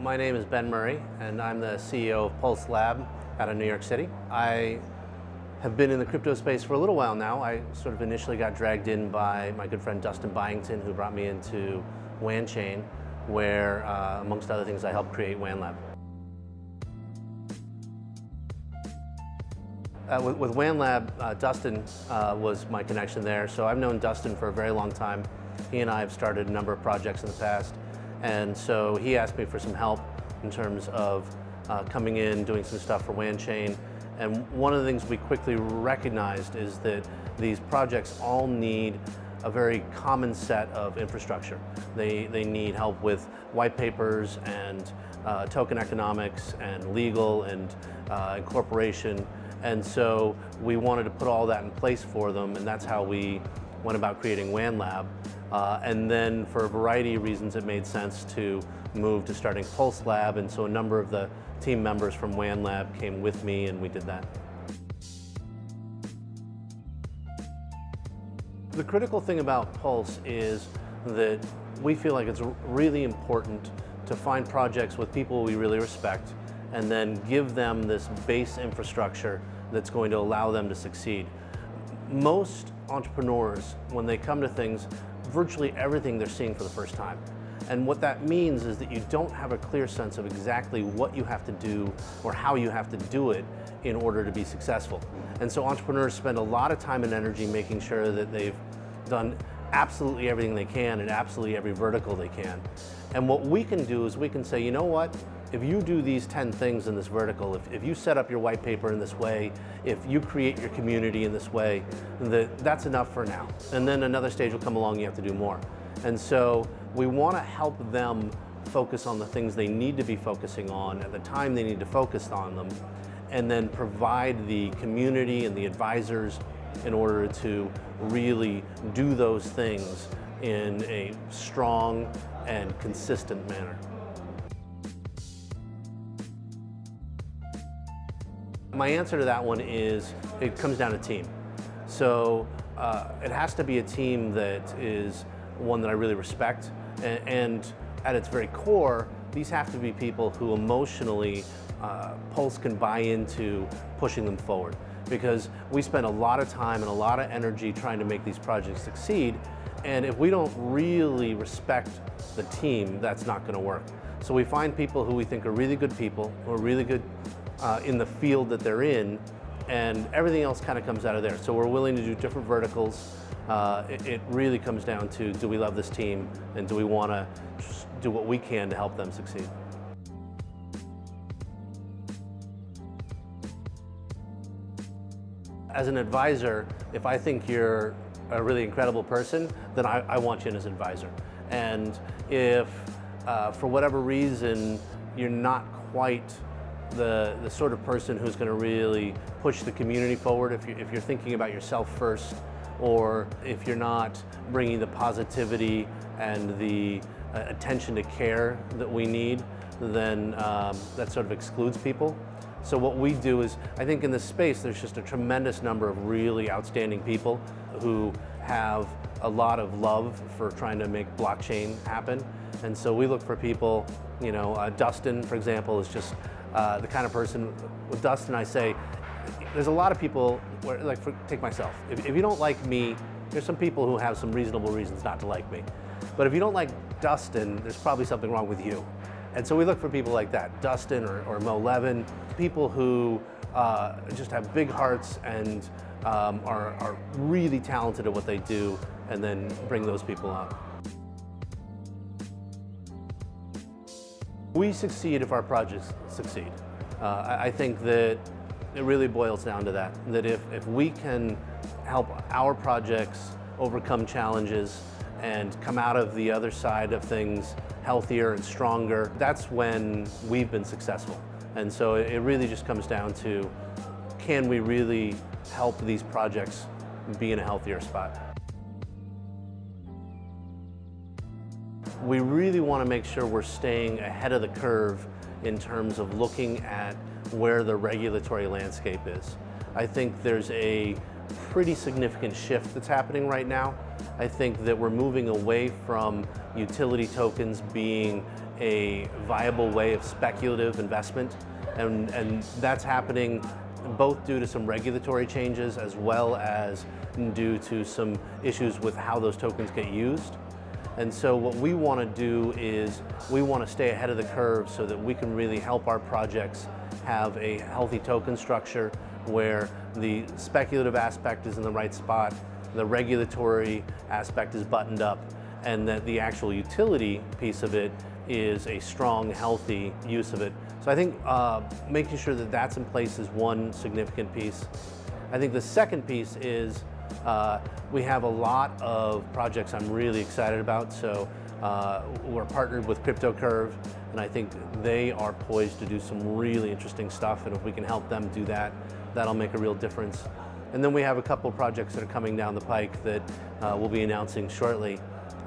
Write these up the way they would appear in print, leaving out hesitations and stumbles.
My name is Ben Murray, and I'm the CEO of Pulse Lab out of New York City. I have been in the crypto space for a little while now. I sort of initially got dragged in by my good friend Dustin Byington, who brought me into Wan Chain, where, amongst other things, I helped create Wan Lab. With Wan Lab, Dustin was my connection there, so I've known Dustin for a very long time. He and I have started a number of projects in the past, and so he asked me for some help in terms of coming in, doing some stuff for Wan Chain. And one of the things we quickly recognized is that these projects all need a very common set of infrastructure. They need help with white papers and token economics and legal and incorporation. And so we wanted to put all that in place for them, and that's how we went about creating Wan Lab. And then for a variety of reasons, it made sense to move to starting Pulse Lab, and so a number of the team members from Wan Lab came with me, and we did that. The critical thing about Pulse is that we feel like it's really important to find projects with people we really respect and then give them this base infrastructure that's going to allow them to succeed. Most entrepreneurs, when they come to things, virtually everything they're seeing for the first time. And what that means is that you don't have a clear sense of exactly what you have to do or how you have to do it in order to be successful. And so entrepreneurs spend a lot of time and energy making sure that they've done absolutely everything they can in absolutely every vertical they can. And what we can do is we can say, you know what? If you do these 10 things in this vertical, if you set up your white paper in this way, if you create your community in this way, that's enough for now. And then another stage will come along, you have to do more. And so we want to help them focus on the things they need to be focusing on at the time they need to focus on them, and then provide the community and the advisors in order to really do those things in a strong and consistent manner. My answer to that one is it comes down to team. So it has to be a team that is one that I really respect, and at its very core, these have to be people who emotionally Pulse can buy into pushing them forward. Because we spend a lot of time and a lot of energy trying to make these projects succeed, and if we don't really respect the team, that's not going to work. So we find people who we think are really good people, who are really good in the field that they're in, and everything else kind of comes out of there. So we're willing to do different verticals. It really comes down to, do we love this team, and do we want to do what we can to help them succeed? As an advisor, if I think you're a really incredible person, then I want you in as an advisor. And if for whatever reason you're not quite the sort of person who's going to really push the community forward, if you're thinking about yourself first, or if you're not bringing the positivity and the attention to care that we need, then that sort of excludes people. So what we do is, I think in this space, there's just a tremendous number of really outstanding people who have a lot of love for trying to make blockchain happen. And so we look for people, you know, Dustin, for example, is just the kind of person. With Dustin, I say, there's a lot of people, where, like, take myself. If you don't like me, there's some people who have some reasonable reasons not to like me. But if you don't like Dustin, there's probably something wrong with you. And so we look for people like that, Dustin or Mo Levin, people who just have big hearts and are really talented at what they do, and then bring those people up. We succeed if our projects succeed. I think that it really boils down to that if we can help our projects overcome challenges and come out of the other side of things healthier and stronger, that's when we've been successful. And so it really just comes down to, can we really help these projects be in a healthier spot? We really want to make sure we're staying ahead of the curve in terms of looking at where the regulatory landscape is. I think there's a pretty significant shift that's happening right now. I think that we're moving away from utility tokens being a viable way of speculative investment, and that's happening both due to some regulatory changes as well as due to some issues with how those tokens get used. And so what we want to do is we want to stay ahead of the curve so that we can really help our projects have a healthy token structure where the speculative aspect is in the right spot, the regulatory aspect is buttoned up, and that the actual utility piece of it is a strong, healthy use of it. So I think making sure that that's in place is one significant piece. I think the second piece is we have a lot of projects I'm really excited about. So we're partnered with CryptoCurve, and I think they are poised to do some really interesting stuff. And if we can help them do that, that'll make a real difference. And then we have a couple of projects that are coming down the pike that we'll be announcing shortly.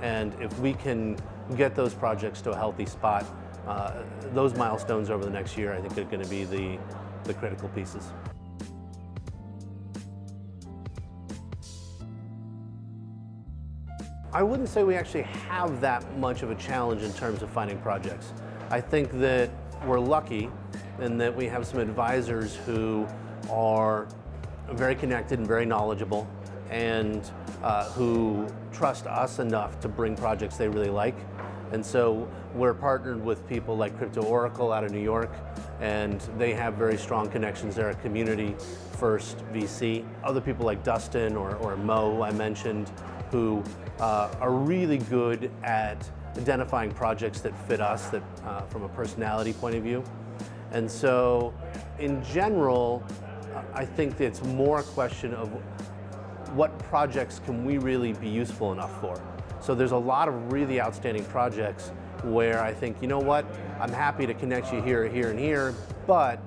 And if we can get those projects to a healthy spot, those milestones over the next year, I think are going to be the critical pieces. I wouldn't say we actually have that much of a challenge in terms of finding projects. I think that we're lucky in that we have some advisors who are very connected and very knowledgeable, and who trust us enough to bring projects they really like. And so we're partnered with people like Crypto Oracle out of New York, and they have very strong connections. They're a community first VC. Other people like Dustin or Mo I mentioned, who are really good at identifying projects that fit us, that from a personality point of view. And so in general, I think it's more a question of what projects can we really be useful enough for. So there's a lot of really outstanding projects where I think, you know what, I'm happy to connect you here, here, and here, but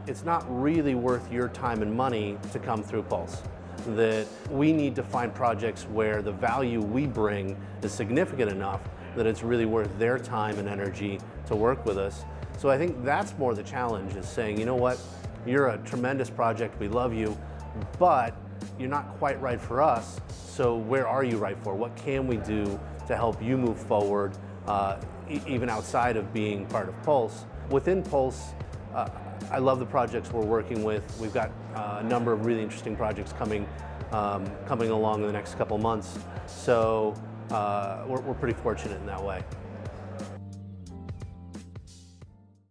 it's not really worth your time and money to come through Pulse. That we need to find projects where the value we bring is significant enough that it's really worth their time and energy to work with us. So I think that's more the challenge, is saying, you know what, you're a tremendous project, we love you, but you're not quite right for us, so where are you right for? What can we do to help you move forward, even outside of being part of Pulse? Within Pulse, I love the projects we're working with. We've got a number of really interesting projects coming along in the next couple months, so we're pretty fortunate in that way.